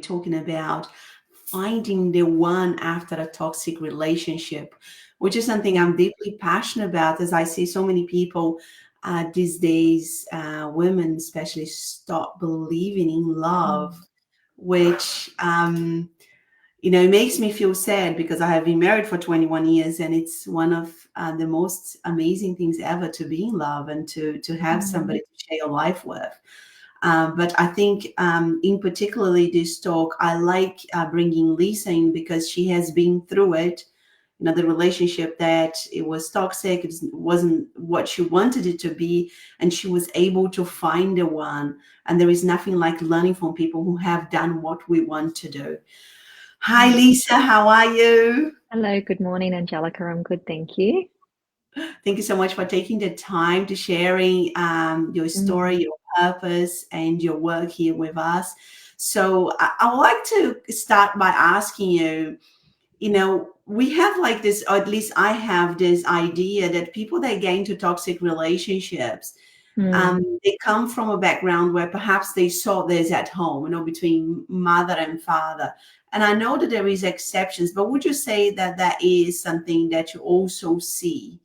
talking about finding the one after a toxic relationship, which is something I'm deeply passionate about, as I see so many people these days, women especially, stop believing in love, which it makes me feel sad because I have been married for 21 years, and it's one of the most amazing things ever to be in love and to have somebody to share your life with. But I think in particularly this talk, I like bringing Lisa in because she has been through it. The relationship that it was toxic, it wasn't what she wanted it to be, and she was able to find the one. And there is nothing like learning from people who have done what we want to do. Hi, Lisa. How are you? Hello. Good morning, Angelica. I'm good. Thank you. Thank you so much for taking the time to sharing your story, your purpose, and your work here with us. So I would like to start by asking you, we have like this, or at least I have this idea that people that get into toxic relationships, they come from a background where perhaps they saw this at home, between mother and father. And I know that there is exceptions, but would you say that that is something that you also see,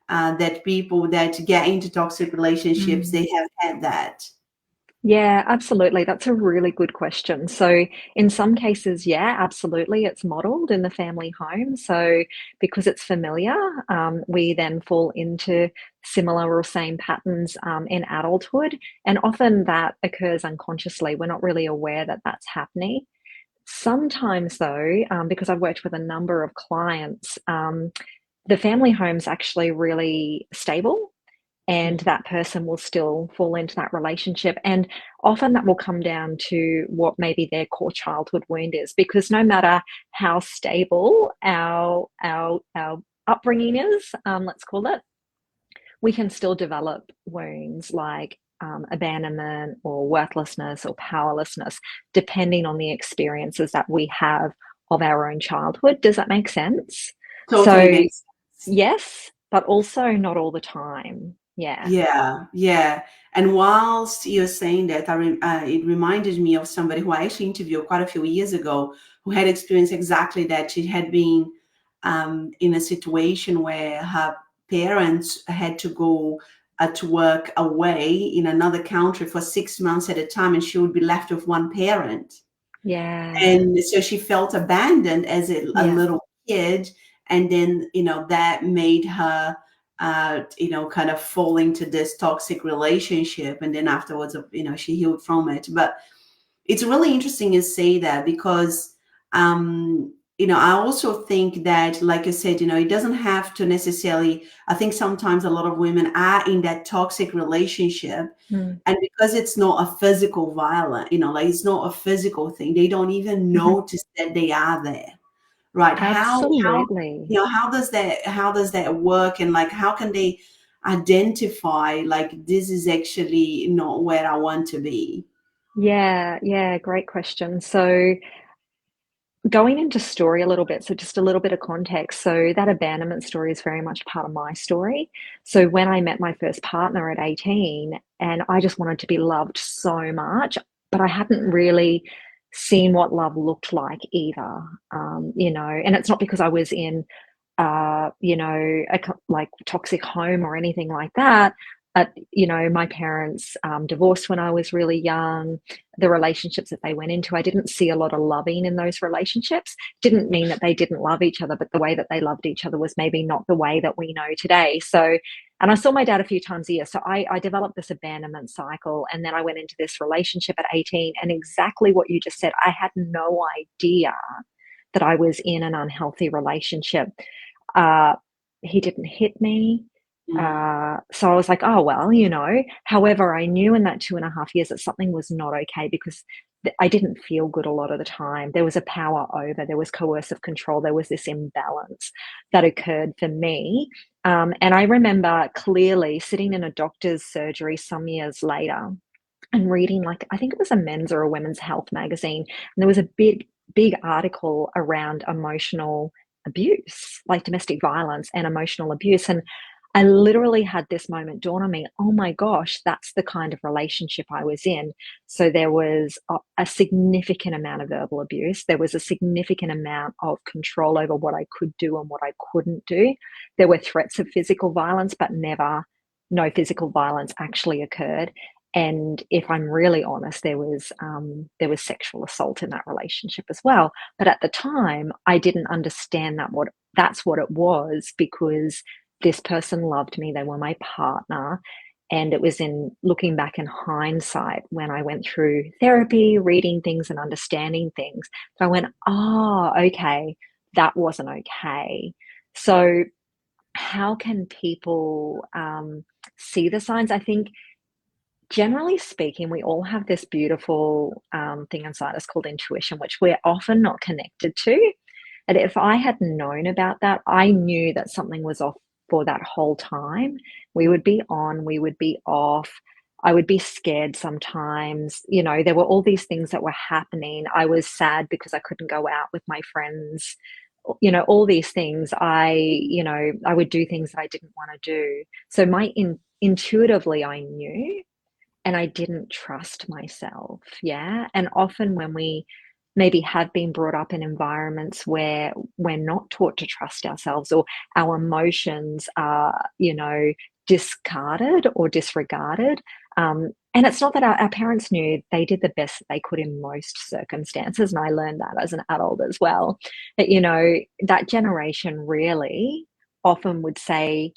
that people that get into toxic relationships, they have had that? Yeah, absolutely. That's a really good question. So in some cases, yeah, absolutely, it's modeled in the family home. So because it's familiar, we then fall into similar or same patterns in adulthood. And often that occurs unconsciously. We're not really aware that that's happening. Sometimes though, because I've worked with a number of clients, the family home's actually really stable, and that person will still fall into that relationship. And often that will come down to what maybe their core childhood wound is, because no matter how stable our upbringing is, let's call it, we can still develop wounds like abandonment or worthlessness or powerlessness, depending on the experiences that we have of our own childhood. Does that make sense? Totally makes sense. Yes, but also not all the time. Yeah. And whilst you're saying that, it reminded me of somebody who I actually interviewed quite a few years ago, who had experienced exactly that. She had been in a situation where her parents had to go to work away in another country for 6 months at a time, and she would be left with one parent. Yeah. And so she felt abandoned as a Yeah. little kid. And then, that made her, kind of fall into this toxic relationship. And then afterwards, she healed from it. But it's really interesting you say that because, I also think that, like I said, it doesn't have to necessarily, I think sometimes a lot of women are in that toxic relationship. And because it's not a physical violence, like it's not a physical thing, they don't even notice that they are there. Right. Absolutely. How does that work? And like, how can they identify like this is actually not where I want to be? Yeah, great question. So going into story a little bit, so just a little bit of context. So that abandonment story is very much part of my story. So when I met my first partner at 18, and I just wanted to be loved so much, but I hadn't really seen what love looked like either. And it's not because I was in like toxic home or anything like that. My parents divorced when I was really young. The relationships that they went into, I didn't see a lot of loving in those relationships. Didn't mean that they didn't love each other, but the way that they loved each other was maybe not the way that we know today. So, and I saw my dad a few times a year. So I developed this abandonment cycle. And then I went into this relationship at 18. And exactly what you just said, I had no idea that I was in an unhealthy relationship. He didn't hit me. So I was like, oh, well, however, I knew in that 2.5 years that something was not okay because I didn't feel good a lot of the time. There was a power over, there was coercive control, there was this imbalance that occurred for me. And I remember clearly sitting in a doctor's surgery some years later and reading, like, I think it was a men's or a women's health magazine. And there was a big article around emotional abuse, like domestic violence and emotional abuse. And I literally had this moment dawn on me, oh my gosh, that's the kind of relationship I was in. So there was a significant amount of verbal abuse. There was a significant amount of control over what I could do and what I couldn't do. There were threats of physical violence, but no physical violence actually occurred. And if I'm really honest, there was sexual assault in that relationship as well. But at the time, I didn't understand that's what it was, because this person loved me. They were my partner. And it was in looking back in hindsight, when I went through therapy, reading things and understanding things, that I went, oh, okay, that wasn't okay. So how can people see the signs? I think, generally speaking, we all have this beautiful thing inside us called intuition, which we're often not connected to. And if I had known about that, I knew that something was off for that whole time. We would be on, we would be off. I would be scared sometimes. There were all these things that were happening. I was sad because I couldn't go out with my friends. All these things. I would do things that I didn't want to do. So intuitively, I knew, and I didn't trust myself. Yeah. And often when we maybe have been brought up in environments where we're not taught to trust ourselves, or our emotions are, discarded or disregarded. And it's not that our parents knew. They did the best that they could in most circumstances. And I learned that as an adult as well. But, that generation really often would say,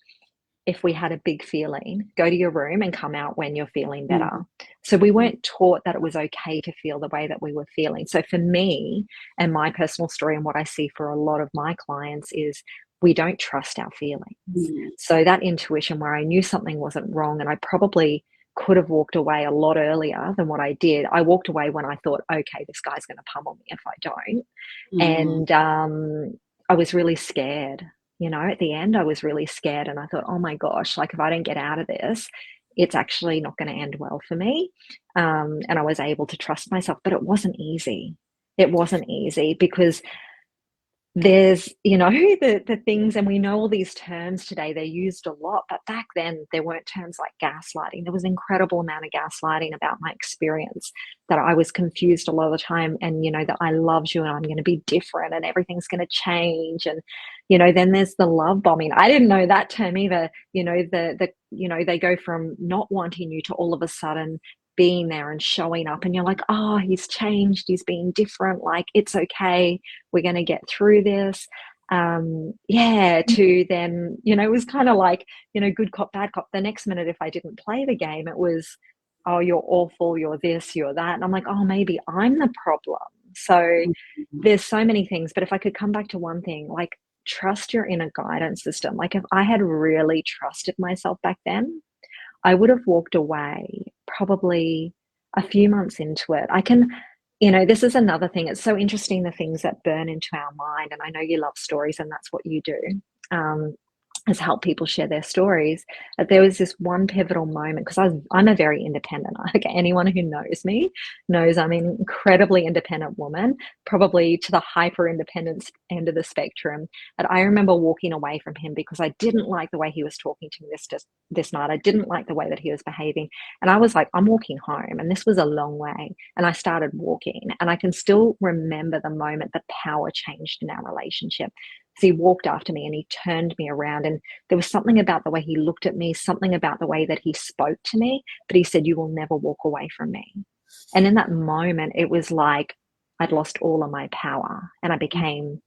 if we had a big feeling, go to your room and come out when you're feeling better. So we weren't taught that it was okay to feel the way that we were feeling. So for me, and my personal story, and what I see for a lot of my clients, is we don't trust our feelings. So that intuition, where I knew something wasn't wrong, and I probably could have walked away a lot earlier than what I did. I walked away when I thought, okay, this guy's going to pummel me if I don't. And I was really scared. At the end, I was really scared, and I thought, oh my gosh, like, if I don't get out of this, it's actually not going to end well for me. And I was able to trust myself, but it wasn't easy. It wasn't easy, because there's, the things, and we know all these terms today, they're used a lot, but back then there weren't terms like gaslighting. There was an incredible amount of gaslighting about my experience, that I was confused a lot of the time, and, that I loved you and I'm going to be different and everything's going to change. And, then there's the love bombing. I didn't know that term either. They go from not wanting you to all of a sudden being there and showing up, and you're like, oh, he's changed, he's being different, like, it's okay, we're going to get through this. To then, it was kind of like, good cop, bad cop. The next minute, if I didn't play the game, it was, oh, you're awful, you're this, you're that. And I'm like, oh, maybe I'm the problem. So there's so many things. But if I could come back to one thing, like, trust your inner guidance system. Like, if I had really trusted myself back then, I would have walked away probably a few months into it. This is another thing. It's so interesting, the things that burn into our mind. And I know you love stories, and that's what you do. Is help people share their stories. But there was this one pivotal moment, because I'm a very independent. Like, anyone who knows me knows I'm an incredibly independent woman, probably to the hyper independence end of the spectrum. But I remember walking away from him because I didn't like the way he was talking to me this night. I didn't like the way that he was behaving. And I was like, I'm walking home. And this was a long way. And I started walking. And I can still remember the moment the power changed in our relationship. So he walked after me and he turned me around, and there was something about the way he looked at me, something about the way that he spoke to me, but he said, you will never walk away from me. And in that moment, it was like I'd lost all of my power, and I became,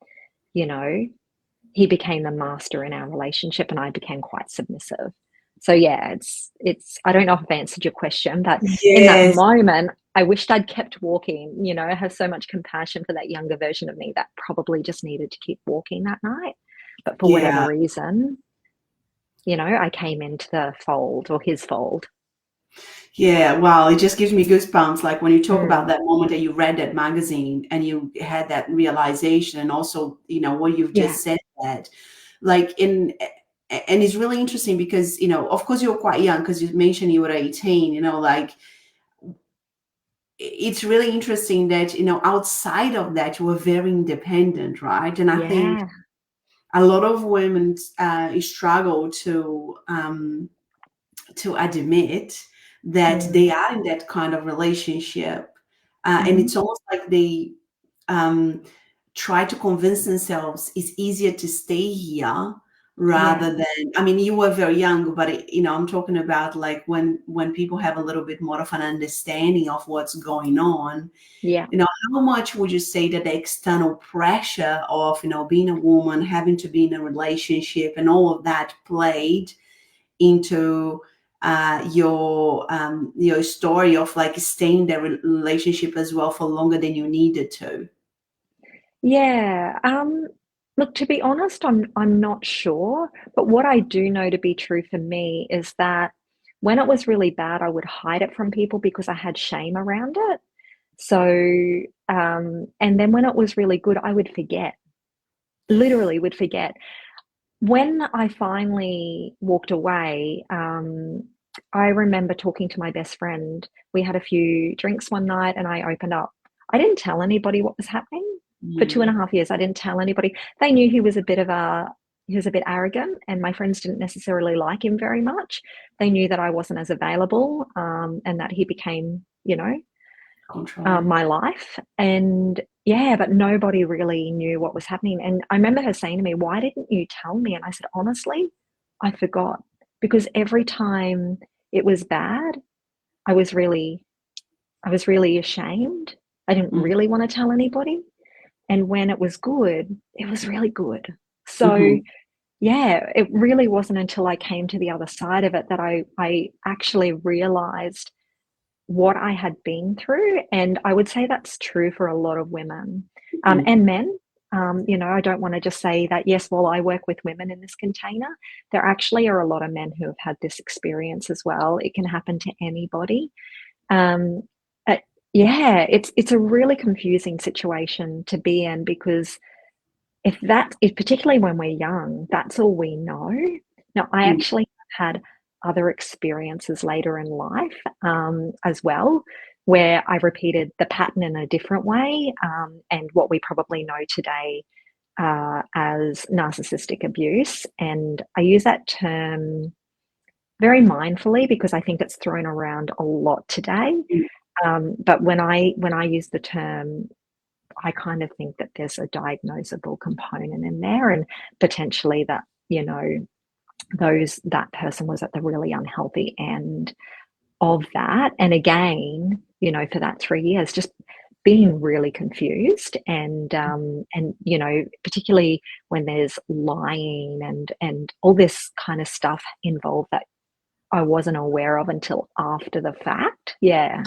he became the master in our relationship, and I became quite submissive. So yeah, it's I don't know if I've answered your question, but in that moment, I wished I'd kept walking. I have so much compassion for that younger version of me that probably just needed to keep walking that night. But for whatever reason, I came into the fold, or his fold. Yeah, wow, it just gives me goosebumps. Like, when you talk about that moment that you read that magazine and you had that realization, and also, what you've just said, that, like, and it's really interesting because, of course, you were quite young, because you mentioned you were 18, like, it's really interesting that, outside of that, you were very independent, right? And I think a lot of women struggle to admit that they Mm. are in that kind of relationship, and Mhm. it's almost like they um, try to convince themselves it's easier to stay here Yeah. rather than, I mean, you were very young, but I'm talking about like when people have a little bit more of an understanding of what's going on. Yeah. How much would you say that the external pressure of, being a woman, having to be in a relationship and all of that played into your story of like staying in the relationship as well for longer than you needed to? Yeah. Look, to be honest, I'm not sure, but what I do know to be true for me is that when it was really bad, I would hide it from people because I had shame around it. So, and then when it was really good, I would forget. Literally would forget. When I finally walked away, I remember talking to my best friend. We had a few drinks one night and I opened up. I didn't tell anybody what was happening. For two and a Mm, half years, I didn't tell anybody. They knew he was a bit arrogant, and my friends didn't necessarily like him very much. They knew that I wasn't as available, and that he became, controlling. my life. And yeah, but nobody really knew what was happening. And I remember her saying to me, "Why didn't you tell me?" And I said, "Honestly, I forgot." Because every time it was bad, I was really I was really ashamed. I didn't Mm, really want to tell anybody. And when it was good, it was really good. So mhm, yeah, it really wasn't until I came to the other side of it that I actually realized what I had been through, and I would say that's true for a lot of women, mhm, and men. I don't wanna just say that, yes, well, I work with women in this container. There actually are a lot of men who have had this experience as well. It can happen to anybody. Um, uh, yeah, it's a really confusing situation to be in because if particularly when we're young, that's all we know. Now, I mm, actually had other experiences later in life, as well, where I repeated the pattern in a different way, and what we probably know today, as narcissistic abuse. And I use that term very mindfully because I think it's thrown around a lot today. mm. But when I use the term, I kind of think that there's a diagnosable component in there, and potentially that, that person was at the really unhealthy end of that. And again, for that 3 years, just being really confused and particularly when there's lying and all this kind of stuff involved that I wasn't aware of until after the fact. Yeah.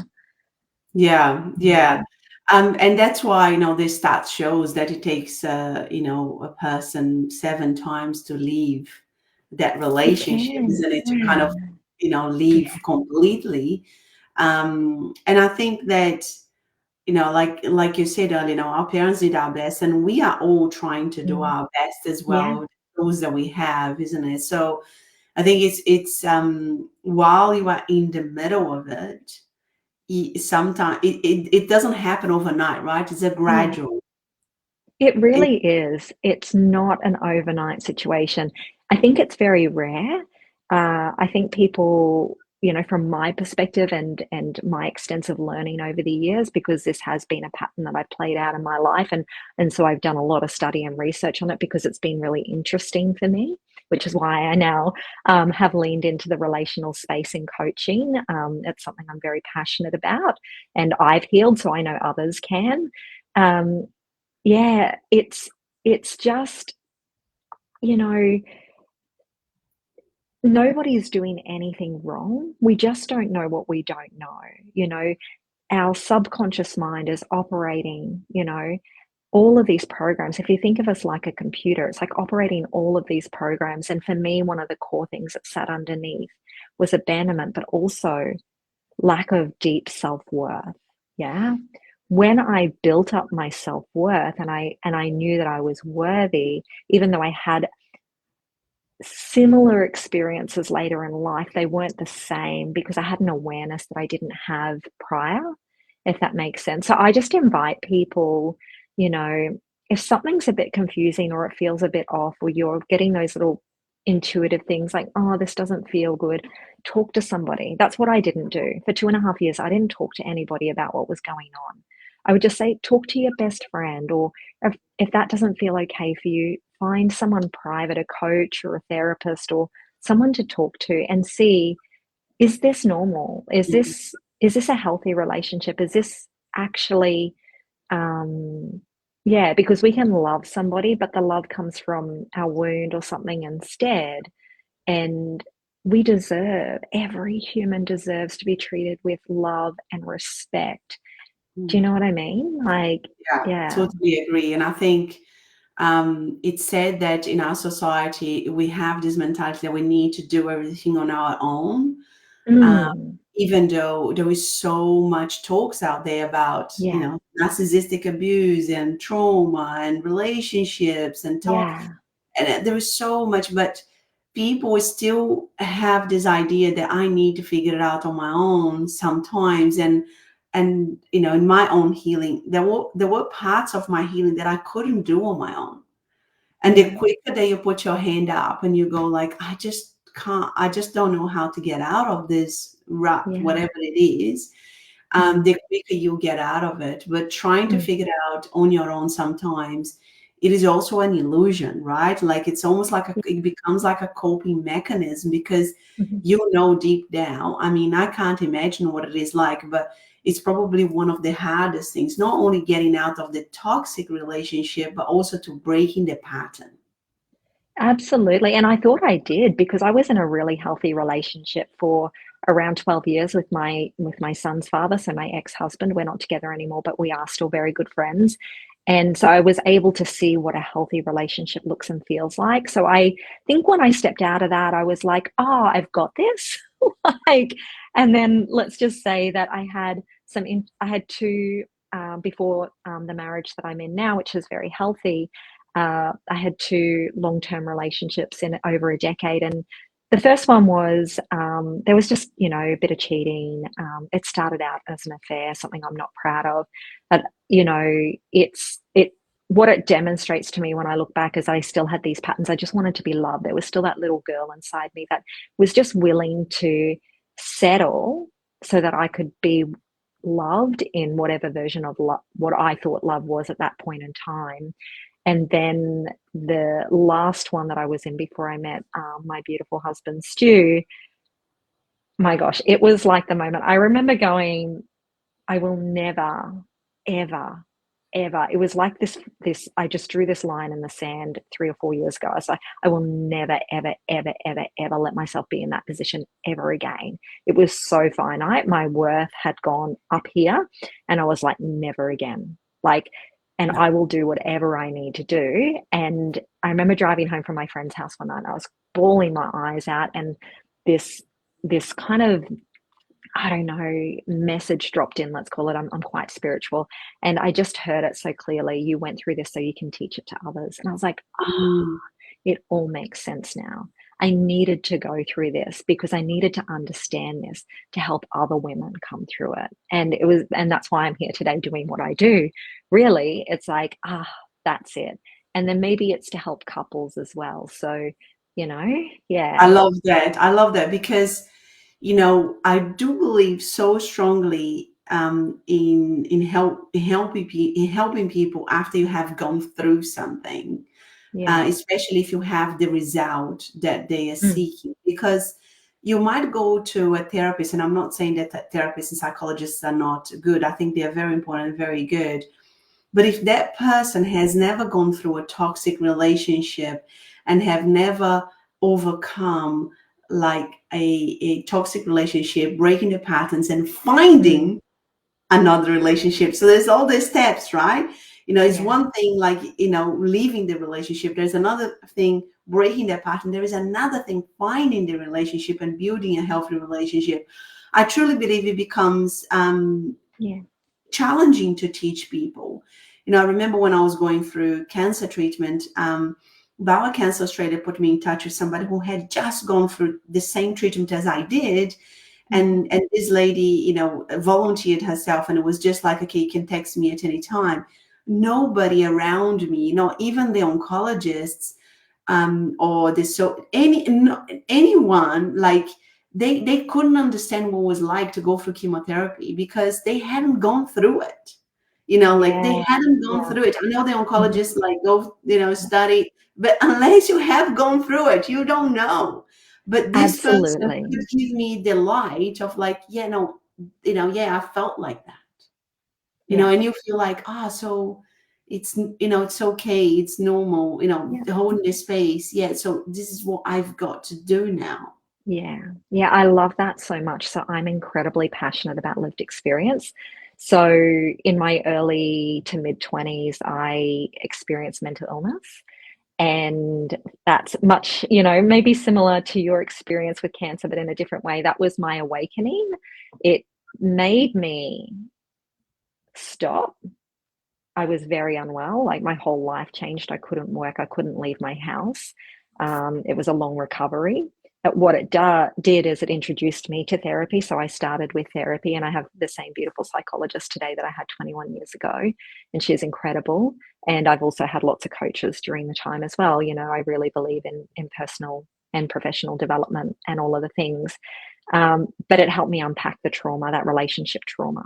Yeah, yeah. Mm. And that's why, this stat shows that it takes, a person 7 times to leave that It relationship, can. isn't it? To kind of, Yeah. leave Yeah. completely. And I think that, like you said earlier, our parents did our best, and we are all trying to do Mm. our best as Yeah. well, those that we have, isn't it? So I think it's while you are in the middle of it, sometimes it doesn't happen overnight, right? It's a Mm. gradual. It It, really is. It's not an overnight situation. I think it's very rare. I think people, from my perspective and my extensive learning over the years, because this has been a pattern that I've played out in my life, and so I've done a lot of study and research on it because it's been really interesting for me, which is why I now have leaned into the relational space in coaching. It's something I'm very passionate about, and I've healed, so I know others can. Um, yeah, it's just, you know, nobody's doing anything wrong. We just don't know what we don't know. You know, our subconscious mind is operating, all of these programs. If you think of us like a computer, it's like operating all of these programs. And for me, one of the core things that sat underneath was abandonment, but also lack of deep self-worth. Yeah. When I built up my self-worth and I knew that I was worthy, even though I had similar experiences later in life, they weren't the same because I had an awareness that I didn't have prior, if that makes sense. So I just invite people, you know, if something's a bit confusing or it feels a bit off, or you're getting those little intuitive things like, oh, this doesn't feel good, talk to somebody. That's what I didn't do. For 2.5 years, I didn't talk to anybody about what was going on. I would just say, talk to your best friend, or if that doesn't feel okay for you, find someone private, a coach or a therapist or someone to talk to, and see, is this normal? Is this a healthy relationship? Is this actually yeah, because we can love somebody, but the love comes from our wound or something instead. And every human deserves to be treated with love and respect. Do you Mm. know what I mean? Like, Yeah, yeah. totally agree. And I think it's said that in our society, we have this mentality that we need to do everything on our own. Uh, Mm, Even though there is so much talks out there about, yeah, narcissistic abuse and trauma and relationships and talk, yeah, and there is so much, but people still have this idea that I need to figure it out on my own sometimes. And in my own healing, there were parts of my healing that I couldn't do on my own. And the yeah, quicker that you put your hand up and you go like, I just can't, I just don't know how to get out of this rut, yeah. whatever it is, Mhm, the quicker you get out of it. But trying to mm, figure it out on your own sometimes, it is also an illusion, right? Like it's almost like yeah, it becomes like a coping mechanism because mhm. deep down. I mean, I can't imagine what it is like, but it's probably one of the hardest things, not only getting out of the toxic relationship, but also to breaking the pattern. Absolutely, and I thought I did, because I was in a really healthy relationship for around 12 years with my son's father, so my ex-husband. We're not together anymore, but we are still very good friends. And so I was able to see what a healthy relationship looks and feels like. So I think when I stepped out of that, I was like, "Oh, I've got this." Like, and then let's just say that I had two, before the marriage that I'm in now, which is very healthy. I had two long-term relationships in over a decade, and the first one was, there was just, a bit of cheating. It started out as an affair, something I'm not proud of, but what it demonstrates to me when I look back is I still had these patterns. I just wanted to be loved. There was still that little girl inside me that was just willing to settle so that I could be loved in whatever version of love, what I thought love was at that point in time. And then the last one that I was in before I met my beautiful husband, Stu, my gosh, it was like the moment. I remember going, I will never, ever, ever. It was like this. I just drew this line in the sand 3 or 4 years ago. I was like, I will never, ever, ever, ever, ever let myself be in that position ever again. It was so finite. My worth had gone up here, and I was like, never again. Like, and Yeah. I will do whatever I need to do. And I remember driving home from my friend's house one night, and I was bawling my eyes out, and this this kind of, I don't know, message dropped in, let's call it. I'm quite spiritual. And I just heard it so clearly. You went through this so you can teach it to others. And I was like, Mm. it all makes sense now. I needed to go through this because I needed to understand this to help other women come through it. And that's why I'm here today doing what I do. Really, it's like, that's it. And then maybe it's to help couples as well. So, I yeah. love that. I love that because, I do believe so strongly in helping people after you have gone through something, Yeah. especially if you have the result that they are Mm, seeking. Because you might go to a therapist, and I'm not saying that therapists and psychologists are not good. I think they are very important and very good. But if that person has never gone through a toxic relationship and have never overcome like a toxic relationship, breaking the patterns and mm, finding another relationship. So there's all these steps, right? It's yeah. one thing like, leaving the relationship. There's another thing, breaking the pattern. There is another thing, finding the relationship and building a healthy relationship. I truly believe it becomes Yeah. challenging to teach people. I remember when I was going through cancer treatment, Bauer Cancer Australia put me in touch with somebody who had just gone through the same treatment as I did. Mm, And this lady, volunteered herself, and it was just like, okay, you can text me at any time. nobody around me, even the oncologists, or anyone, like they couldn't understand what it was like to go through chemotherapy because they hadn't gone through it. Like they Yeah, hadn't gone yeah. through it. I know the Mhm. oncologists like go, study, but unless you have gone through it, you don't know. But this person Absolutely. could give me the light of like, yeah, no, yeah, I felt like that. Yeah, And you feel like, so it's okay, it's normal, yeah. holding this space. Yeah, so this is what I've got to do now. Yeah. Yeah, I love that so much. So I'm incredibly passionate about lived experience. So in my early to mid 20s, I experienced mental illness. And that's much, maybe similar to your experience with cancer, but in a different way. That was my awakening. It made me stop. I was very unwell. Like my whole life changed. I couldn't work. I couldn't leave my house. It was a long recovery. But what it did is it introduced me to therapy. So I started with therapy, and I have the same beautiful psychologist today that I had 21 years ago, and she's incredible. And I've also had lots of coaches during the time as well. I really believe in personal and professional development and all of the things. But it helped me unpack the trauma, that relationship trauma,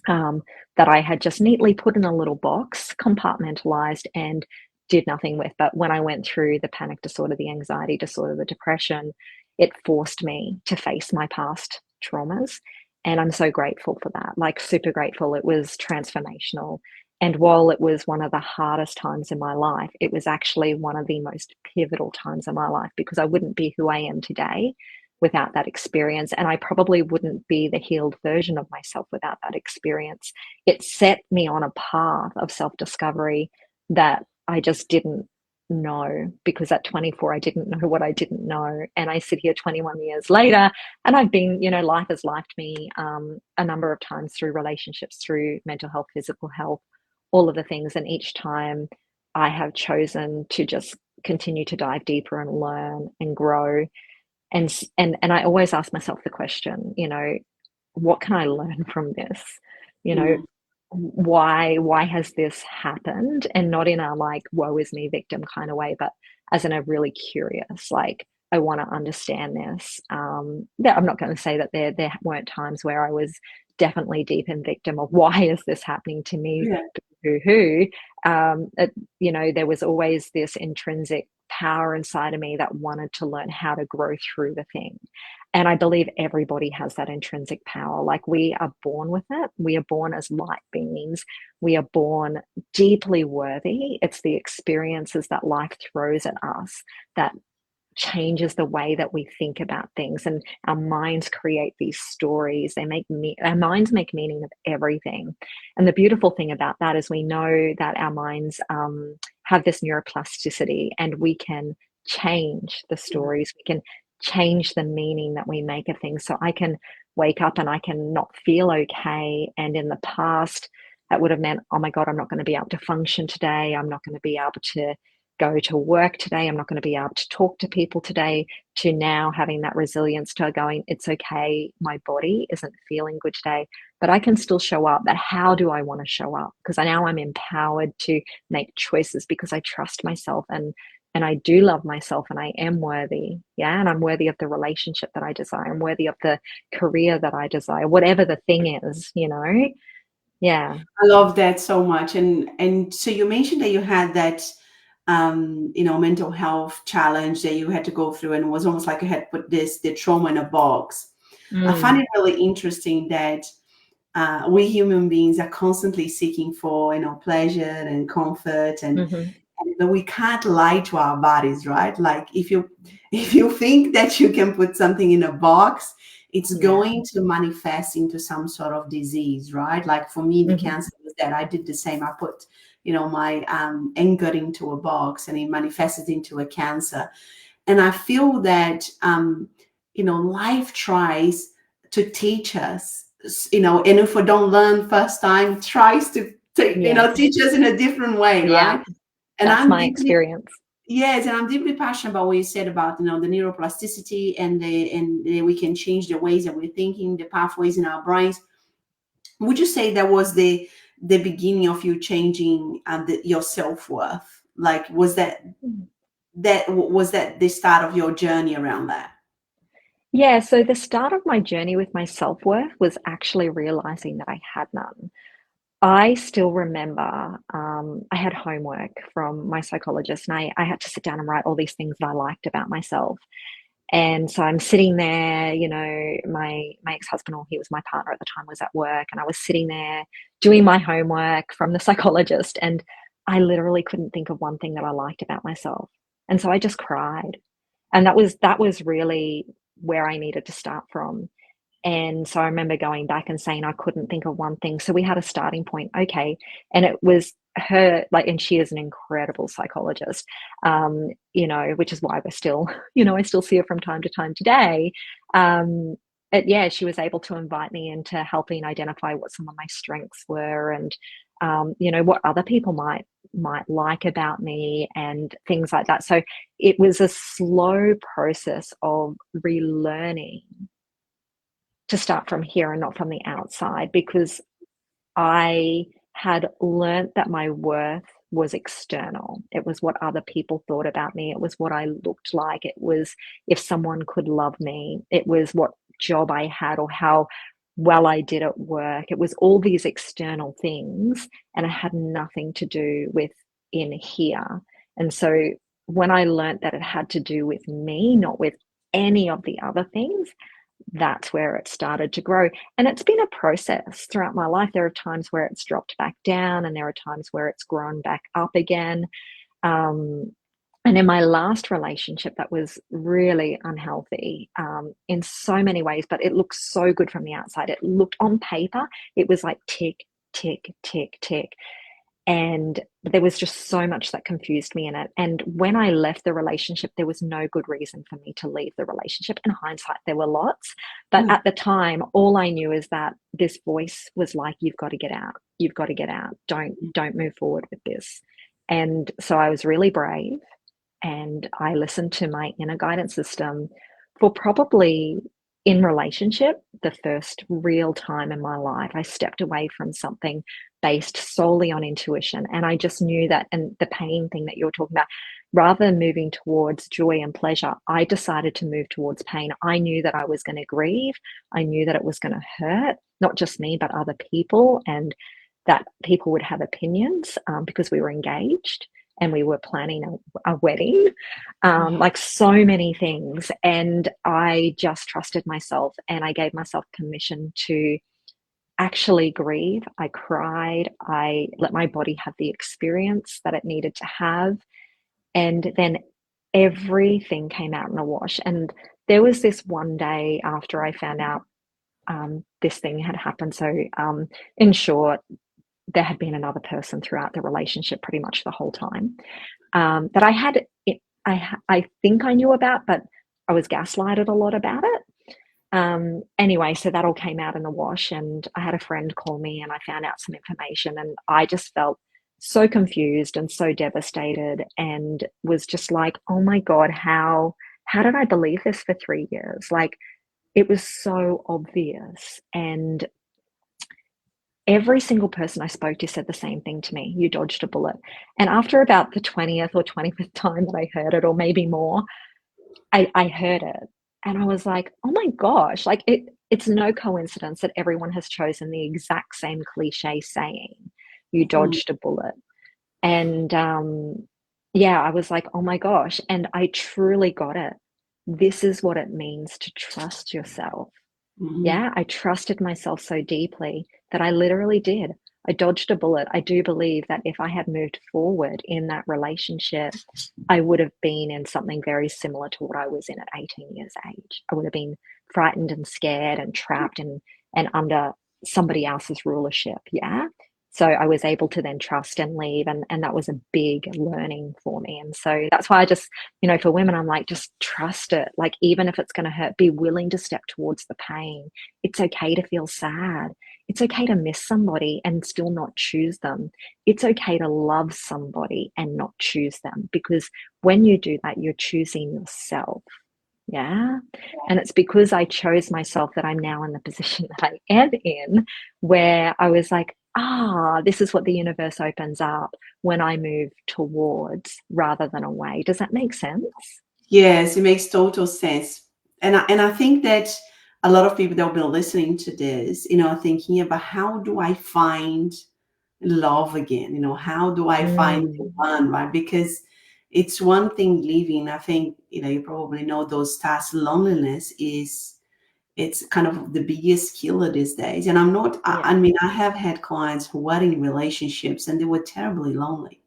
um, that I had just neatly put in a little box, compartmentalized, and did nothing with. But when I went through the panic disorder, the anxiety disorder, the depression, it forced me to face my past traumas. And I'm so grateful for that, like super grateful. It was transformational. And while it was one of the hardest times in my life, it was actually one of the most pivotal times in my life, because I wouldn't be who I am today without that experience. And I probably wouldn't be the healed version of myself without that experience. It set me on a path of self discovery that I just didn't know, because at 24, I didn't know what I didn't know. And I sit here 21 years later, and I've been, life has lifed me a number of times through relationships, through mental health, physical health, all of the things. And each time I have chosen to just continue to dive deeper and learn and grow. And I always ask myself the question, what can I learn from this? You know, Yeah. why has this happened? And not in a like woe is me victim kind of way, but as in a really curious, like I want to understand this. I'm not going to say that there weren't times where I was definitely deep in victim of why is this happening to me? Yeah. Who there was always this intrinsic power inside of me that wanted to learn how to grow through the thing. And I believe everybody has that intrinsic power. Like we are born with it. We are born as light beings. We are born deeply worthy. It's the experiences that life throws at us that changes the way that we think about things, and our minds create these stories. Our minds make meaning of everything. And the beautiful thing about that is we know that our minds have this neuroplasticity, and we can change the stories. We can change the meaning that we make of things. So I can wake up and I can not feel okay, and in the past that would have meant, oh my god, I'm not going to be able to function today, I'm not going to be able to go to work today, I'm not going to be able to talk to people today, to now having that resilience to going, it's okay, my body isn't feeling good today, but I can still show up. But how do I want to show up? Because now I'm empowered to make choices, because I trust myself, and I do love myself, and I am worthy. Yeah. And I'm worthy of the relationship that I desire. I'm worthy of the career that I desire, whatever the thing is. Yeah. I love that so much. And so you mentioned that you had that mental health challenge that you had to go through, and it was almost like you had put the trauma in a box. I find Mm. it really interesting that we human beings are constantly seeking for pleasure and comfort, Hmm. but we can't lie to our bodies, right? Like if you think that you can put something in a box, it's Yeah. going to manifest into some sort of disease, right? Like for me, the Hmm. cancer was that I did the same. I put my anger into a box, and it manifested into a cancer. And I feel that life tries to teach us, and if we don't learn first time, tries to Yes. teach us in a different way, Yeah. right? And That's I'm my deeply experience. Yes, and I'm deeply passionate about what you said about the neuroplasticity, and we can change the ways that we're thinking, the pathways in our brains. Would you say that was the beginning of you changing your self-worth? Like, was that the start of your journey around that? Yeah, so the start of my journey with my self-worth was actually realizing that I had none. I still remember I had homework from my psychologist, and I had to sit down and write all these things that I liked about myself. And so I'm sitting there, you know, my ex-husband, or he was my partner at the time, was at work, and I was sitting there doing my homework from the psychologist, and I literally couldn't think of one thing that I liked about myself. And so I just cried. And that was really where I needed to start from. And so I remember going back and saying I couldn't think of one thing. So we had a starting point. Okay. And it was her, like, and she is an incredible psychologist, you know, which is why we're still, you know, I still see her from time to time today. Yeah, she was able to invite me into helping identify what some of my strengths were, and, you know, what other people might like about me and things like that. So it was a slow process of relearning to start from here and not from the outside, because I had learnt that my worth was external. It was what other people thought about me. It was what I looked like. It was if someone could love me. It was what job I had or how well I did at work. It was all these external things, and it had nothing to do with in here. And so when I learnt that it had to do with me, not with any of the other things, that's where it started to grow. And it's been a process throughout my life. There are times where it's dropped back down, and there are times where it's grown back up again. And in my last relationship, that was really unhealthy in so many ways, but it looked so good from the outside. It looked, on paper, it was like tick, tick, tick, tick. And there was just so much that confused me in it. And when I left the relationship, there was no good reason for me to leave the relationship. In hindsight, there were lots. But at the time, all I knew is that this voice was like, you've got to get out. You've got to get out. Don't move forward with this. And so I was really brave, and I listened to my inner guidance system for probably, in relationship, the first real time in my life. I stepped away from something based solely on intuition. And I just knew that, and the pain thing that you're talking about, rather than moving towards joy and pleasure, I decided to move towards pain. I knew that I was going to grieve. I knew that it was going to hurt, not just me, but other people, and that people would have opinions because we were engaged and we were planning a wedding, like so many things. And I just trusted myself, and I gave myself permission to actually grieve. I cried. I let my body have the experience that it needed to have. And then everything came out in a wash. And there was this one day after I found out this thing had happened. So in short, there had been another person throughout the relationship pretty much the whole time that I think I knew about, but I was gaslighted a lot about it. Anyway, so that all came out in the wash, and I had a friend call me, and I found out some information, and I just felt so confused and so devastated, and was just like, oh my God, how did I believe this for 3 years? Like, it was so obvious. And every single person I spoke to said the same thing to me: you dodged a bullet. And after about the 20th or 25th time that I heard it, or maybe more, I heard it, and I was like, oh my gosh, like it's no coincidence that everyone has chosen the exact same cliche saying, you dodged a bullet. And yeah, I was like, oh my gosh. And I truly got it. This is what it means to trust yourself. Yeah, I trusted myself so deeply that I literally did. I dodged a bullet. I do believe that if I had moved forward in that relationship, I would have been in something very similar to what I was in at 18 years age. I would have been frightened and scared and trapped and under somebody else's rulership. Yeah. So I was able to then trust and leave. And that was a big learning for me. And so that's why I just, you know, for women, I'm like, just trust it. Like, even if it's going to hurt, be willing to step towards the pain. It's okay to feel sad. It's okay to miss somebody and still not choose them. It's okay to love somebody and not choose them, because when you do that, you're choosing yourself. Yeah. And it's because I chose myself that I'm now in the position that I am in, where I was like, this is what the universe opens up when I move towards rather than away. Does that make sense? Yes, it makes total sense. And I think that a lot of people that will be listening to this, are thinking about how do I find love again? How do I find the Mm, one, right? Because it's one thing living. I think, you probably know those stats. Loneliness is it's kind of the biggest killer these days. And I'm not, yeah, I mean, I have had clients who were in relationships and they were terribly lonely,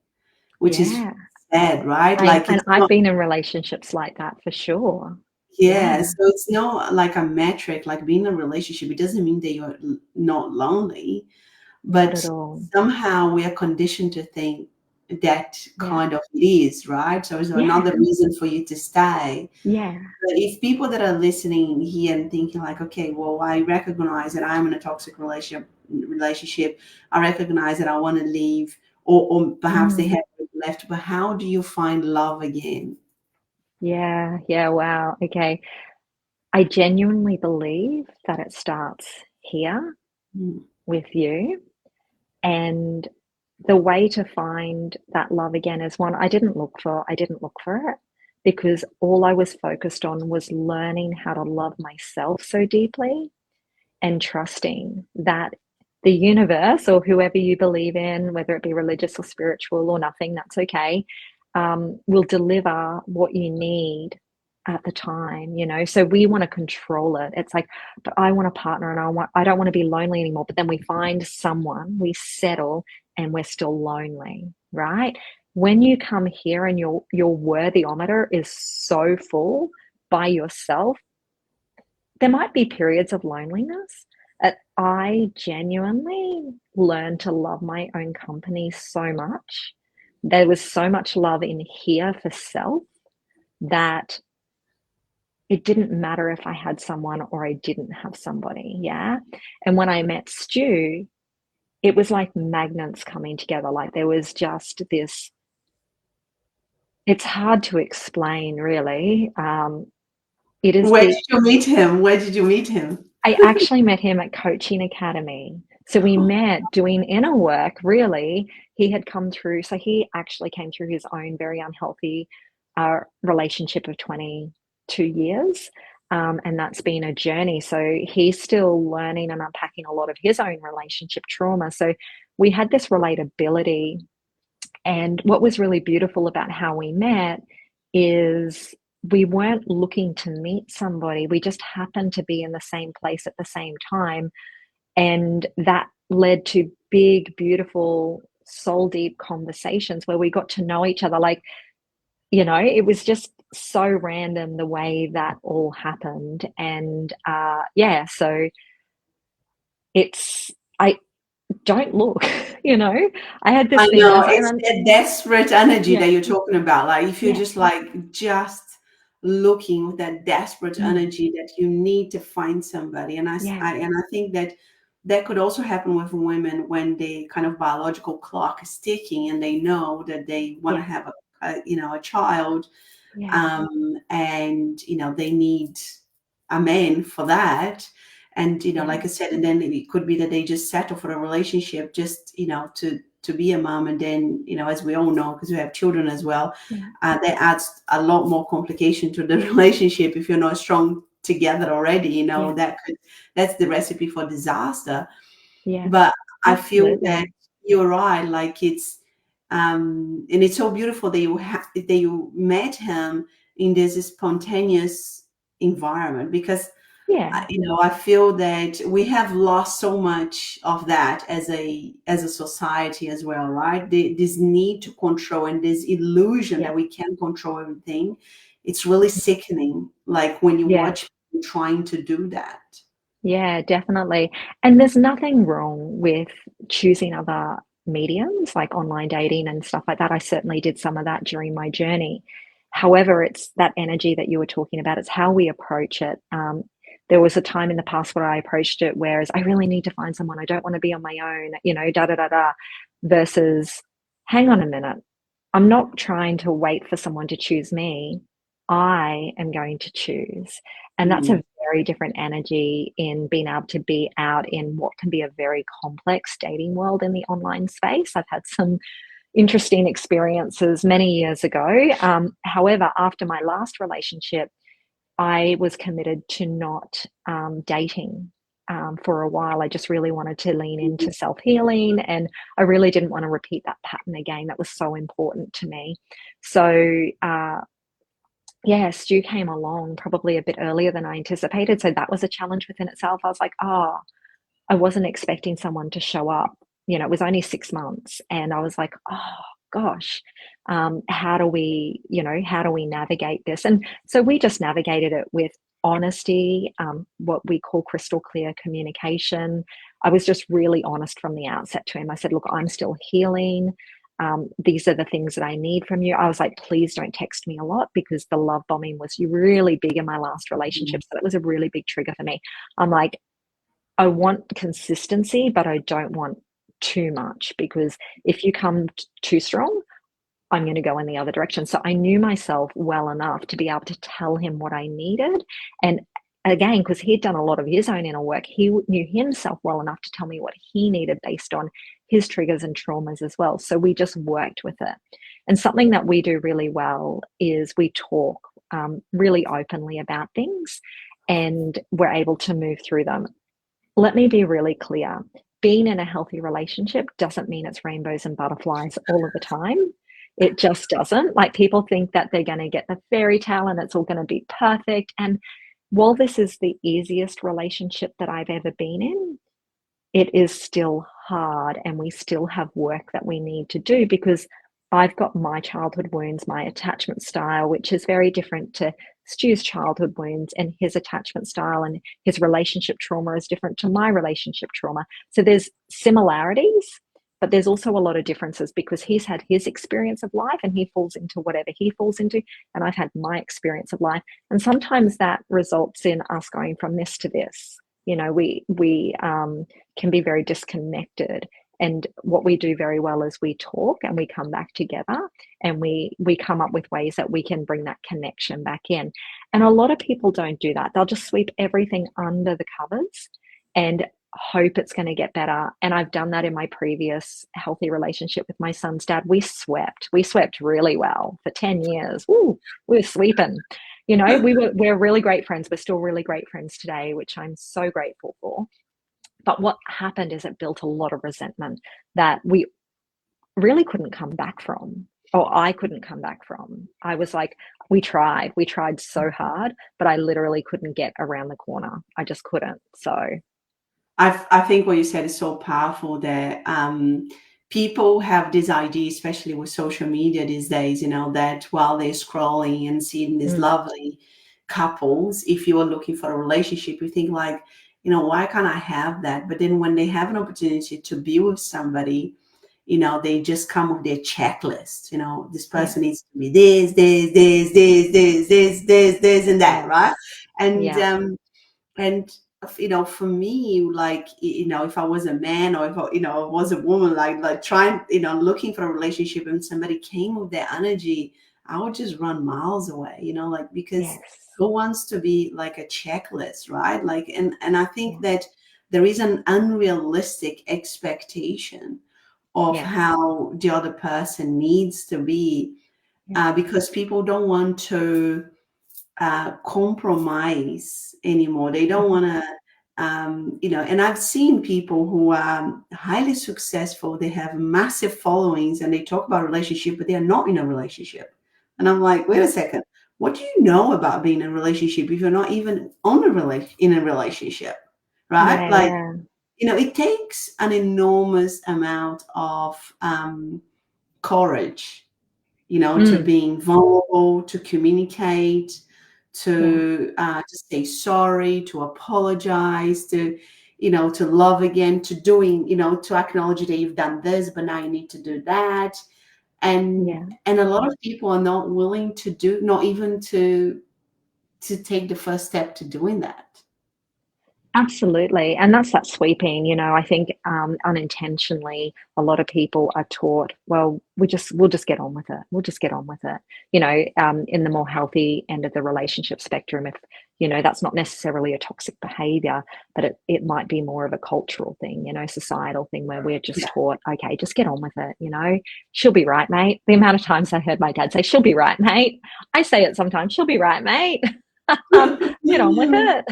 which is yeah. sad, right? I Like and it's I've not. been in relationships like that for sure. Yeah, Yeah, so it's not like a metric, like being in a relationship. It doesn't mean that you're not lonely, not but at all. somehow we are conditioned to think that Yeah, kind of it is, right? So it's yeah, another reason for you to stay. yeah. But if people that are listening here and thinking like, okay, well, I recognize that I'm in a toxic relationship, I recognize that I want to leave, or perhaps they Mm. have left, but how do you find love again? Yeah, yeah, wow. Okay. I genuinely believe that it starts here Mm. with you. And the way to find that love again is one I didn't look for it because all I was focused on was learning how to love myself so deeply and trusting that the universe or whoever you believe in, whether it be religious or spiritual or nothing, that's okay, will deliver what you need at the time, you know. So we want to control it. It's like, but I want a partner and I don't want to be lonely anymore. But then we find someone, we settle, and we're still lonely, right? When you come here and your worthyometer is so full by yourself, there might be periods of loneliness. I genuinely learned to love my own company so much. There was so much love in here for self that it didn't matter if I had someone or I didn't have somebody. Yeah. And when I met Stu, it was like magnets coming together. Like there was just this, it's hard to explain really. It is Where the did you meet him? Where did you meet him? I actually met him at Coaching Academy. So we met doing inner work, really. He had come through, so he actually came through his own very unhealthy relationship of 22 years. And that's been a journey. So he's still learning and unpacking a lot of his own relationship trauma. So we had this relatability. And what was really beautiful about how we met is we weren't looking to meet somebody. We just happened to be in the same place at the same time. And that led to big, beautiful, soul deep conversations where we got to know each other. Like, you know, it was just so random the way that all happened. And yeah, so I don't look, you know, I had this I thing. I know was like, it's that desperate energy yeah, that you're talking about. Like if you're yeah, just looking with that desperate mm, energy that you need to find somebody. And yeah, and I think that that could also happen with women when the kind of biological clock is ticking and they know that they want to yeah, have a child, yeah, and they need a man for that. And yeah, like I said, and then it could be that they just settle for a relationship just to be a mom. And then as we all know, because we have children as well, yeah, that adds a lot more complication to the relationship if you're not strong together already. yeah, That's the recipe for disaster. yeah, But I feel that absolutely. you're right. Like and it's so beautiful that that you met him in this spontaneous environment, because Yeah, I feel that we have lost so much of that as a society as well, right? This need to control and this illusion yeah, that we can control everything. It's really mhm, sickening. Like when you yeah, watch people trying to do that. yeah, definitely. And there's nothing wrong with choosing other mediums like online dating and stuff like that. I certainly did some of that during my journey. However, it's that energy that you were talking about. It's how we approach it. There was a time in the past where I approached it, whereas I really need to find someone. I don't want to be on my own, you know, da da da da, versus hang on a minute. I'm not trying to wait for someone to choose me. I am going to choose. And that's Mm. a very different energy in being able to be out in what can be a very complex dating world in the online space. I've had some interesting experiences many years ago. However, after my last relationship, I was committed to not dating for a while. I just really wanted to lean Mhm. into self healing, and I really didn't want to repeat that pattern again. That was so important to me. So, yeah, Stu came along probably a bit earlier than I anticipated. So that was a challenge within itself. I was like, oh, I wasn't expecting someone to show up. You know, it was only 6 months. And I was like, oh gosh, how do we, how do we navigate this? And so we just navigated it with honesty, what we call crystal clear communication. I was just really honest from the outset to him. I said, look, I'm still healing. These are the things that I need from you. I was like, please don't text me a lot, because the love bombing was really big in my last relationship. So that was a really big trigger for me. I'm like, I want consistency, but I don't want too much, because if you come too strong, I'm going to go in the other direction. So I knew myself well enough to be able to tell him what I needed. And again, because he'd done a lot of his own inner work, he knew himself well enough to tell me what he needed based on his triggers and traumas as well. So we just worked with it. And something that we do really well is we talk really openly about things, and we're able to move through them. Let me be really clear. Being in a healthy relationship doesn't mean it's rainbows and butterflies all of the time. It just doesn't. Like, people think that they're going to get the fairy tale and it's all going to be perfect. And while this is the easiest relationship that I've ever been in, it is still hard, and we still have work that we need to do, because I've got my childhood wounds, my attachment style, which is very different to Stu's childhood wounds, and his attachment style and his relationship trauma is different to my relationship trauma. So there's similarities, but there's also a lot of differences, because he's had his experience of life and he falls into whatever he falls into, and I've had my experience of life. And sometimes that results in us going from this to this. We can be very disconnected. And what we do very well is we talk and we come back together, and we come up with ways that we can bring that connection back in. And a lot of people don't do that. They'll just sweep everything under the covers and hope it's going to get better. And I've done that in my previous healthy relationship with my son's dad. We swept really well for 10 years. Ooh, we were sweeping. We're really great friends. We're still really great friends today, which I'm so grateful for. But what happened is it built a lot of resentment that we really couldn't come back from, or I couldn't come back from. I was like, we tried so hard, but I literally couldn't get around the corner. I just couldn't. So I think what you said is so powerful, that people have this idea, especially with social media these days, that while they're scrolling and seeing these mm, lovely couples, if you are looking for a relationship, you think like, why can't I have that? But then when they have an opportunity to be with somebody, they just come with their checklist. This yeah, person needs to be this, and that, right? yes, And yeah, for me, like, if I was a man, or if I was a woman, like trying, looking for a relationship, and somebody came with their energy, I would just run miles away, like, because yes, who wants to be like a checklist, right? Like, and I think yeah, that there is an unrealistic expectation of yes, how the other person needs to be, yeah, because people don't want to compromise anymore. They don't mhm, want to, and I've seen people who are highly successful. They have massive followings and they talk about relationship, but they are not in a relationship. And I'm like, wait a yeah, second. What do you know about being in a relationship if you're not even in a relationship, right? yeah, Like, yeah, it takes an enormous amount of courage, to mm, being vulnerable, to communicate, yeah, to say sorry, to apologize, to love again, to doing, to acknowledge that you've done this, but now you need to do that. And yeah. a lot of people are not willing to not even to take the first step to doing that. Absolutely, and that's that sweeping, I think, unintentionally, a lot of people are taught, "Well, we'll just get on with it. We'll just get on with it." In the more healthy end of the relationship spectrum, if, that's not necessarily a toxic behavior, but it might be more of a cultural thing, societal thing where we're just Yeah. taught, "Okay, just get on with it. She'll be right, mate." The amount of times I heard my dad say, "She'll be right, mate." I say it sometimes, "She'll be right, mate." Get on with it.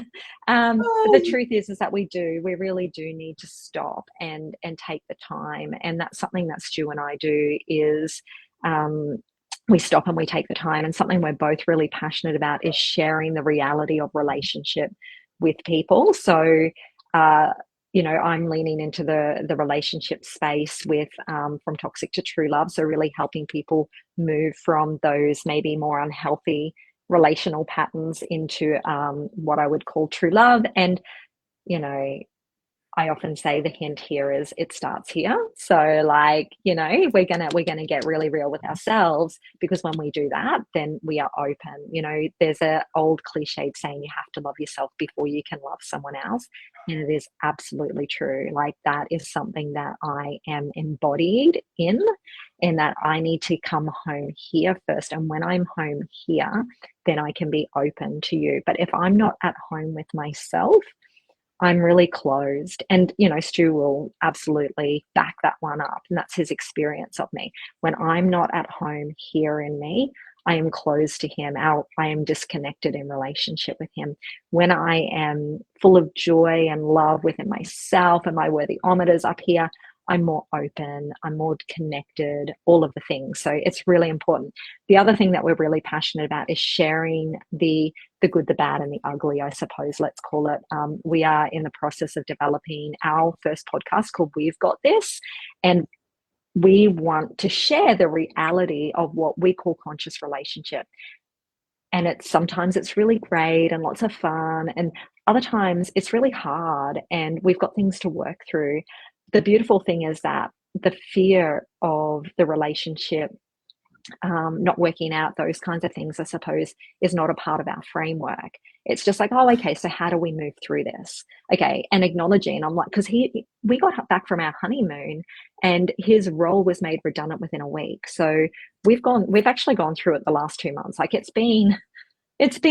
But the Oh, truth is that we really do need to stop and take the time. And that's something that Stu and I do is um, we stop and we take the time. And something we're both really passionate about is sharing the reality of relationship with people. So, I'm leaning into the relationship space with from toxic to true love. So really helping people move from those maybe more unhealthy relational patterns into what I would call true love. And, you know, I often say the hint here is it starts here. So like, we're gonna get really real with ourselves, because when we do that, then we are open. There's a old cliched saying, you have to love yourself before you can love someone else. And it is absolutely true. Like, that is something that I am embodied in, and that I need to come home here first. And when I'm home here, then I can be open to you. But if I'm not at home with myself, I'm really closed. And, Stu will absolutely back that one up. And that's his experience of me. When I'm not at home here in me, I am closed to him. I am disconnected in relationship with him. When I am full of joy and love within myself and my worthy-ometer's up here, I'm more open, I'm more connected, all of the things. So it's really important. The other thing that we're really passionate about is sharing the good, the bad, and the ugly, I suppose, let's call it. We are in the process of developing our first podcast called We've Got This. And we want to share the reality of what we call conscious relationship. And sometimes it's really great and lots of fun, and other times it's really hard and we've got things to work through. The beautiful thing is that the fear of the relationship not working out, those kinds of things, I suppose, is not a part of our framework. It's just like, oh, okay, so how do we move through this? Okay, and acknowledging, I'm like, because we got back from our honeymoon, and his role was made redundant within a week. So we've actually gone through it the last 2 months. Like, it's been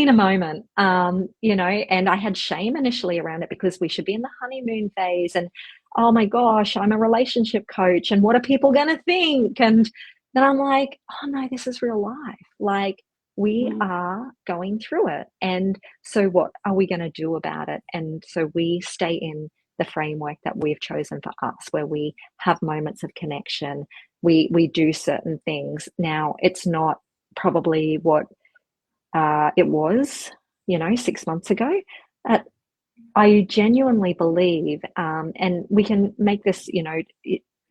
a moment, and I had shame initially around it, because we should be in the honeymoon phase, and oh my gosh, I'm a relationship coach, and what are people going to think? And then I'm like, oh no, this is real life. Like, we mm, are going through it. And so what are we going to do about it? And so we stay in the framework that we've chosen for us, where we have moments of connection. We do certain things. Now, it's not probably what it was, 6 months ago. Uh, I genuinely believe, and we can make this,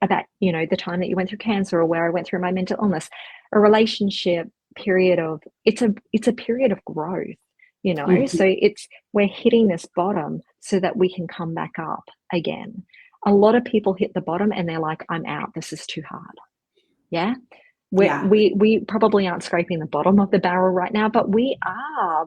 about, the time that you went through cancer, or where I went through my mental illness, a relationship period of, it's a period of growth, mhm. so we're hitting this bottom so that we can come back up again. A lot of people hit the bottom and they're like, I'm out, this is too hard. Yeah. Yeah. We probably aren't scraping the bottom of the barrel right now, but we are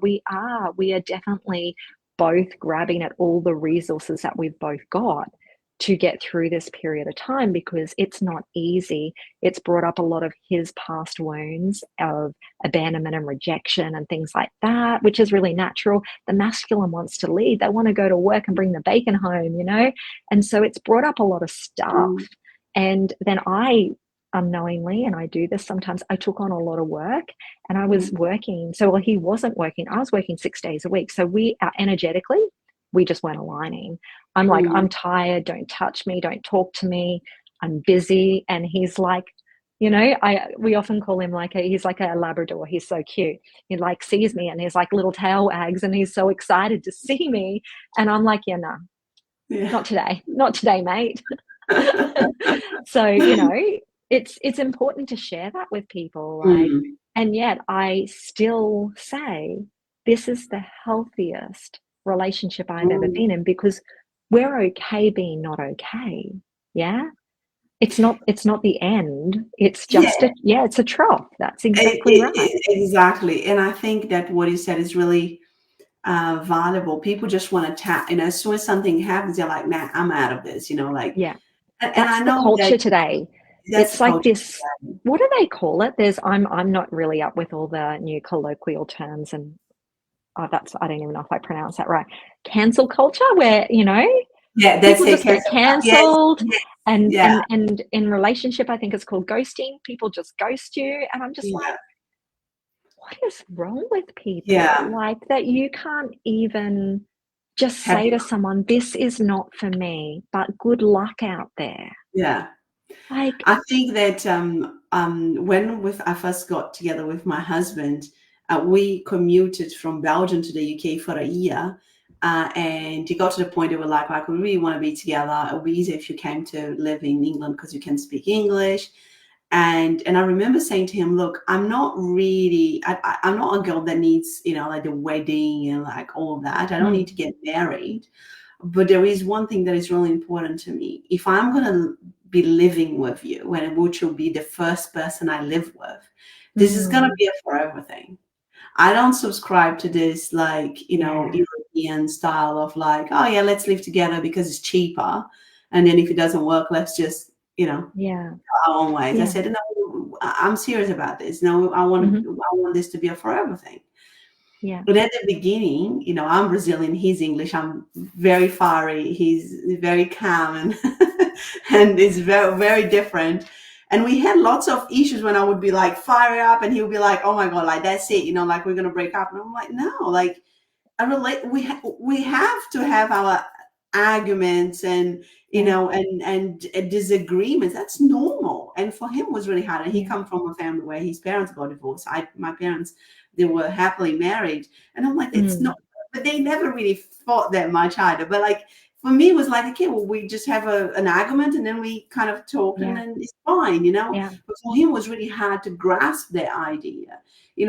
definitely both grabbing at all the resources that we've both got to get through this period of time, because it's not easy. It's brought up a lot of his past wounds of abandonment and rejection and things like that, which is really natural. The masculine wants to lead. They want to go to work and bring the bacon home, and so it's brought up a lot of stuff. Mm, And then I unknowingly, and I do this sometimes, I took on a lot of work, and I was mm, working. So while he wasn't working, I was working 6 days a week. So we are energetically, we just weren't aligning. I'm like, mm. I'm tired. Don't touch me. Don't talk to me. I'm busy. And he's like, we often call him he's like a Labrador. He's so cute. He like sees me and his like little tail wags and he's so excited to see me. And I'm like, yeah, no, Yeah. not today, mate. So, it's important to share that with people, like, Mm, and yet I still say this is the healthiest relationship I've ever mm. been in, because we're okay being not okay. Yeah. It's not the end. It's Yeah, just it's a trough. That's exactly right. exactly. And I think that what you said is really valuable. People just want to tap, as soon as something happens, they're like, nah, I'm out of this, like, Yeah. and I That's the know that culture today. that's the It's like culture. this, what do they call it? I'm not really up with all the new colloquial terms, and I don't even know if I pronounce that right. Cancel culture, where, Yeah, that's people it. just get Cancel. Yes, cancelled. yes, And yeah, in relationship, I think it's called ghosting. People just ghost you. And I'm just like, yeah, what is wrong with people? yeah. Like, that you can't even just Have say you? to someone, this is not for me, but good luck out there. Yeah. Like, I think that when I first got together with my husband, we commuted from Belgium to the UK for a year. And it got to the point where we're like, we really want to be together. It would be easier if you came to live in England because you can speak English. And I remember saying to him, look, I'm not really, I'm not a girl that needs, like the wedding and like all of that. I don't need mm, to get married. But there is one thing that is really important to me. If I'm going to be living with you, which will be the first person I live with, this is going to mm, be a forever thing. I don't subscribe to this, like, yeah, European style of like, oh yeah, let's live together because it's cheaper. And then if it doesn't work, let's just, yeah, our own ways. I yeah. said, no, I'm serious about this. No, Hmm. I want this to be a forever thing. Yeah, But at the beginning, I'm Brazilian, he's English, I'm very fiery, he's very calm and and it's very, very different. And we had lots of issues when I would be like fire up and he would be like, oh my God, like that's it, like we're gonna break up. And I'm like, no, like we have to have our arguments and yeah, and disagreements. That's normal. And for him it was really hard. And he yeah, come from a family where his parents got divorced. My parents, they were happily married, and I'm like, it's mm, not. But they never really fought that much either. But like for me, it was like, okay, well, we just have an argument and then we kind of talk and yeah, then it's fine. yeah, But for him, it was really hard to grasp that idea.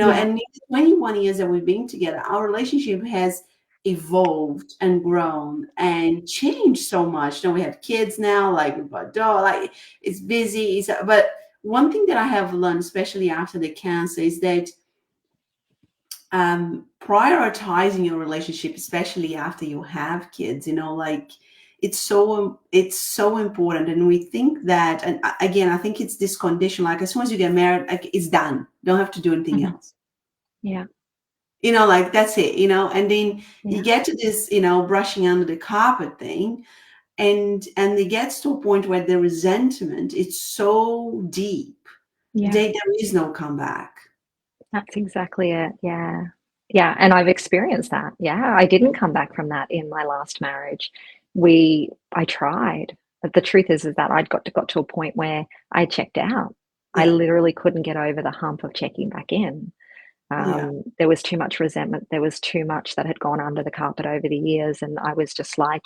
yeah, And in the 21 years that we've been together, our relationship has evolved and grown and changed so much. We have kids now, like we've got a dog, like it's busy. But one thing that I have learned, especially after the cancer, is that prioritizing your relationship, especially after you have kids, like it's so important. And we think that, and again, I think it's this condition, like as soon as you get married, like it's done, don't have to do anything mhm, else, yeah, like that's it, and then you yeah, get to this, brushing under the carpet thing, and it gets to a point where the resentment is so deep that yeah. there is no comeback. That's exactly it. Yeah. Yeah, and I've experienced that. Yeah, I didn't come back from that in my last marriage. I tried, but the truth is that got to a point where I checked out. I Yeah, literally couldn't get over the hump of checking back in. yeah, There was too much resentment. There was too much that had gone under the carpet over the years, and I was just like,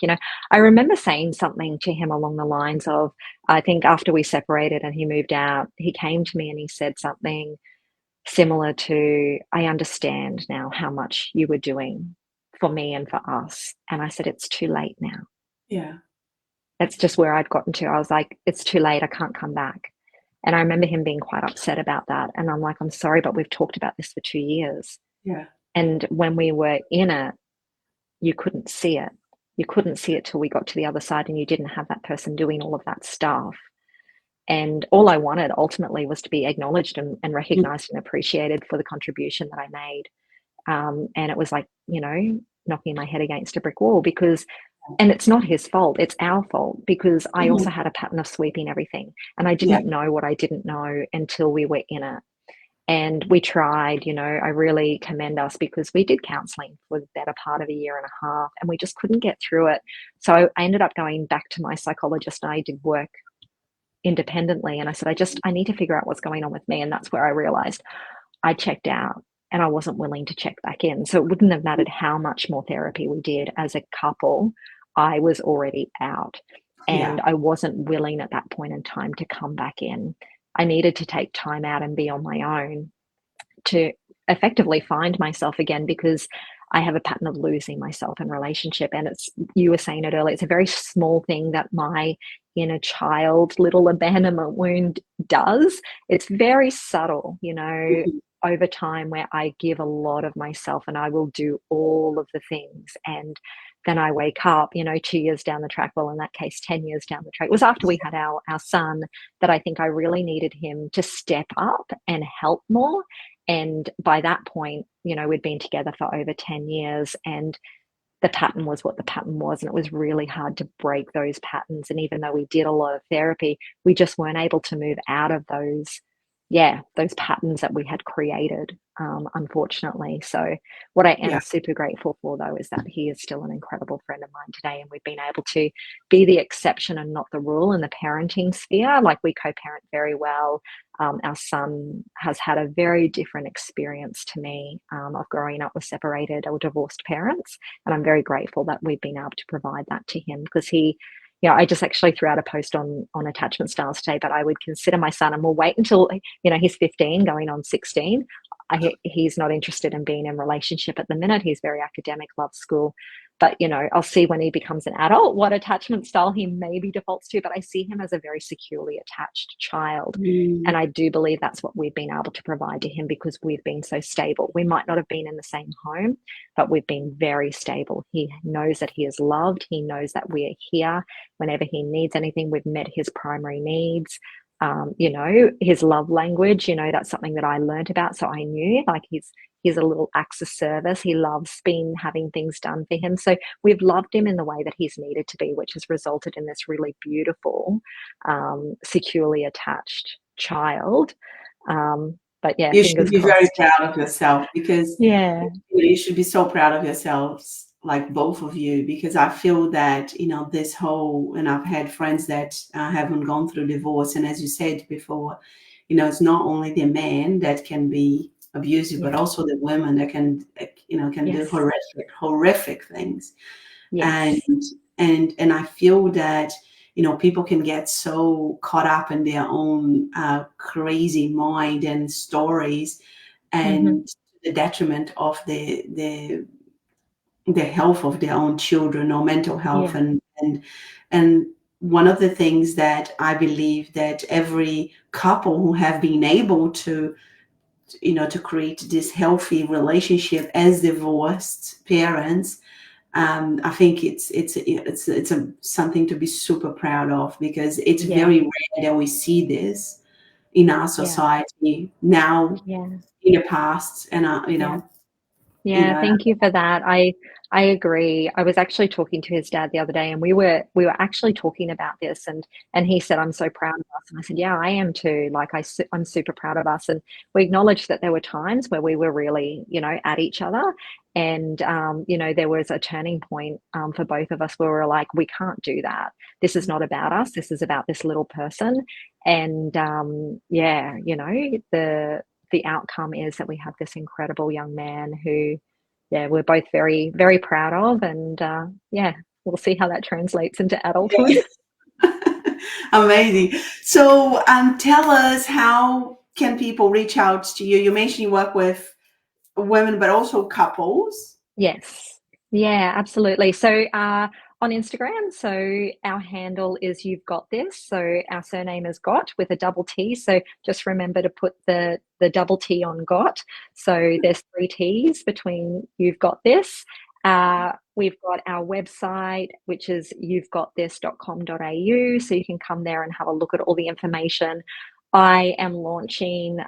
I remember saying something to him along the lines of, I think after we separated and he moved out, he came to me and he said something similar to, I understand now how much you were doing for me and for us. And I said, it's too late now. yeah, That's just where I'd gotten to. I was like, it's too late. I can't come back. And I remember him being quite upset about that. And I'm like, I'm sorry, but we've talked about this for 2 years. yeah, And when we were in it, you couldn't see it. You couldn't see it till we got to the other side and you didn't have that person doing all of that stuff. And all I wanted ultimately was to be acknowledged and mm, recognized and appreciated for the contribution that I made. And it was like, knocking my head against a brick wall because, and it's not his fault, it's our fault because I mhm, also had a pattern of sweeping everything. And I yeah, didn't know what I didn't know until we were in it. And we tried, I really commend us because we did counseling for the better part of a year and a half and we just couldn't get through it. So I ended up going back to my psychologist and I did work independently. And I said, I need to figure out what's going on with me. And that's where I realized I checked out and I wasn't willing to check back in. So it wouldn't have mattered how much more therapy we did as a couple. I was already out yeah, and I wasn't willing at that point in time to come back in. I needed to take time out and be on my own to effectively find myself again because I have a pattern of losing myself in relationship. And you were saying it earlier, it's a very small thing that my inner child little abandonment wound does. It's very subtle. mhm, over time where I give a lot of myself and I will do all of the things. And then I wake up, 2 years down the track, well, in that case, 10 years down the track. It was after we had our son that I think I really needed him to step up and help more. And by that point, we'd been together for over 10 years, and the pattern was what the pattern was. And it was really hard to break those patterns. And even though we did a lot of therapy, we just weren't able to move out of those patterns that we had created, unfortunately. So what I am Yeah. super grateful for, though, is that he is still an incredible friend of mine today, and we've been able to be the exception and not the rule in the parenting sphere. Like, we co-parent very well. Our son has had a very different experience to me of growing up with separated or divorced parents, and I'm very grateful that we've been able to provide that to him, because I just actually threw out a post on attachment styles today, but I would consider my son, and we'll wait until, he's 15 going on 16. He's not interested in being in relationship at the minute. He's very academic, loves school. But, I'll see when he becomes an adult what attachment style he maybe defaults to. But I see him as a very securely attached child. And I do believe that's what we've been able to provide to him, because we've been so stable. We might not have been in the same home, but we've been very stable. He knows that he is loved. He knows that we are here whenever he needs anything. We've met his primary needs. His love language, that's something that I learned about. So I knew, like, he's a little acts of service. He loves having things done for him. So we've loved him in the way that he's needed to be, which has resulted in this really beautiful, securely attached child. But yeah, You should fingers be very crossed. proud of yourself, because Yeah. you should be so proud of yourselves, like both of you, because I feel that, this whole, and I've had friends that haven't gone through divorce. And as you said before, it's not only the man that can be abusive, but Yeah. also the women that can do Yes. horrific things. Yes. And I feel that, people can get so caught up in their own crazy mind and stories, Mm-hmm. and the detriment of the health of their own children, or mental health. Yeah. And one of the things that I believe that every couple who have been able to create this healthy relationship as divorced parents, I think it's something to be super proud of, because it's Yeah. very rare that we see this in our Yeah. society now, Yeah. in the past. And Yeah. Yeah, and thank you for that. I agree. I was actually talking to his dad the other day, and we were actually talking about this, and he said, "I'm so proud of us." And I said, "Yeah, I am too. Like, I'm super proud of us." And we acknowledged that there were times where we were really, at each other, and there was a turning point for both of us where we were like, "We can't do that. This is not about us. This is about this little person." And yeah, the outcome is that we have this incredible young man who, yeah, we're both very, very proud of. And yeah, we'll see how that translates into adulthood. amazing. So, tell us, how can people reach out to you? You mentioned you work with women, but also couples. Yes. Yeah, absolutely. So on Instagram, so our handle is You've Got This. So our surname is Got with a double T. So just remember to put the double T on Got. So there's 3 T's between You've Got This. We've got our website, which is you'vegotthis.com.au. So you can come there and have a look at all the information. I am launching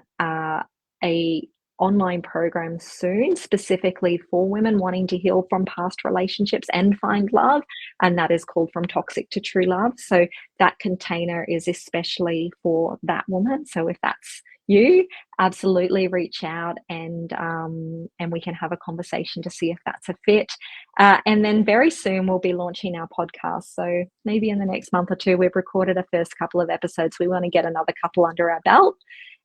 a online program soon, specifically for women wanting to heal from past relationships and find love, and that is called From Toxic to True Love. So that container is especially for that woman. So if that's you, absolutely reach out, and we can have a conversation to see if that's a fit. And then very soon we'll be launching our podcast. So maybe in the next month or two, we've recorded a first couple of episodes. We want to get another couple under our belt.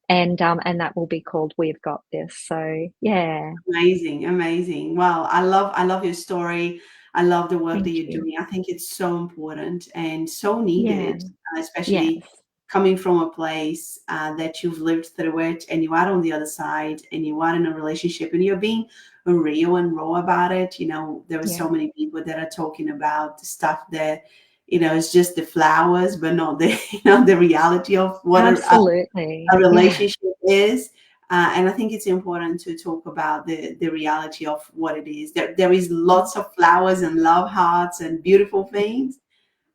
And that will be called We've Got This. So yeah. Amazing. Wow, I love your story. I love the work that Thank you're you. doing. I think it's so important and so Yeah. needed, especially Yes. coming from a place that you've lived through it, and you are on the other side, and you are in a relationship, and you're being real and raw about it. There are Yeah. so many people that are talking about the stuff that, it's just the flowers, but not the, the reality of what Absolutely. a Yeah. relationship is. And I think it's important to talk about the reality of what it is. There is lots of flowers and love hearts and beautiful things,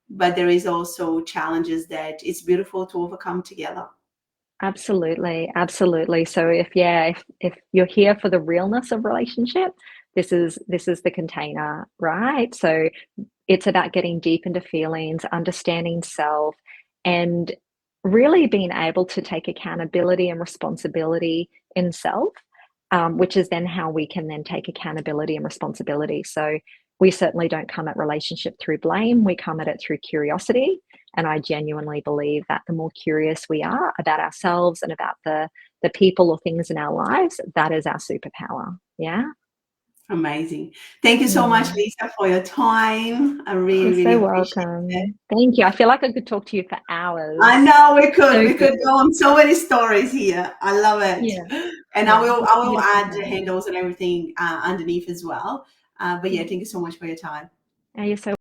but there is also challenges that it's beautiful to overcome together. Absolutely, absolutely. So if you're here for the realness of relationship, this is the container, right? So it's about getting deep into feelings, understanding self, and really being able to take accountability and responsibility in self, which is then how we can then take accountability and responsibility. So we certainly don't come at relationship through blame, we come at it through curiosity. And I genuinely believe that the more curious we are about ourselves and about the people or things in our lives, that is our superpower. Yeah. Amazing. Thank you so much, Mm. Lisa, for your time. I You're really, really so appreciate it. welcome. Thank you. I feel like I could talk to you for I hours. know we could. So We could good. go on so many stories here. I love it. Yeah. And I Yeah. will It's I a will beautiful add the thing. handles and everything underneath as well. But yeah, Yeah. thank you so much for your time. You're so